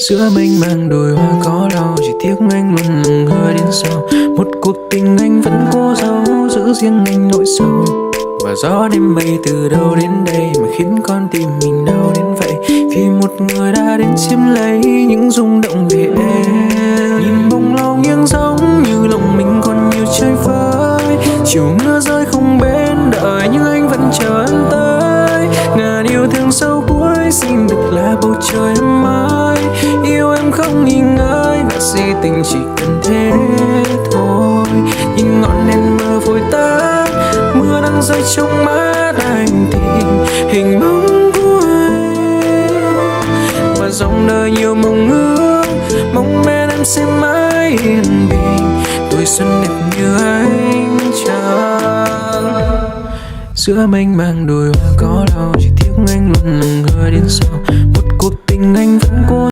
Giữa mênh mang đồi hoa có đau, chỉ tiếc anh luôn lặng người đến sau. Một cuộc tình anh vẫn cố giấu, giữ riêng anh nỗi sầu. Và gió đêm bay từ đâu đến đây mà khiến con tim mình đau đến vậy. Vì một người đã đến chiếm lấy những rung động về em. Nhìn bông lau nghiêng giống như lòng mình còn nhiều chơi vơi. Chiều mưa rơi không bên đợi nhưng anh vẫn chờ anh tới. Ngàn yêu thương sâu cuối xin được là bầu trời em ơi. Yêu em không nghi ngơi và si tình chỉ cần thế thôi. Nhìn ngọn đèn mờ vội tắt, mưa đang rơi trong mắt anh thì hình bóng của anh. Và dòng đời nhiều mong ước, mong bên em sẽ mãi yên bình. Tuổi xuân đẹp như anh chờ. Giữa mênh mang đồi hoa có đau, chỉ tiếc anh luôn lặng người đến sau. Một cuộc tình anh vẫn cố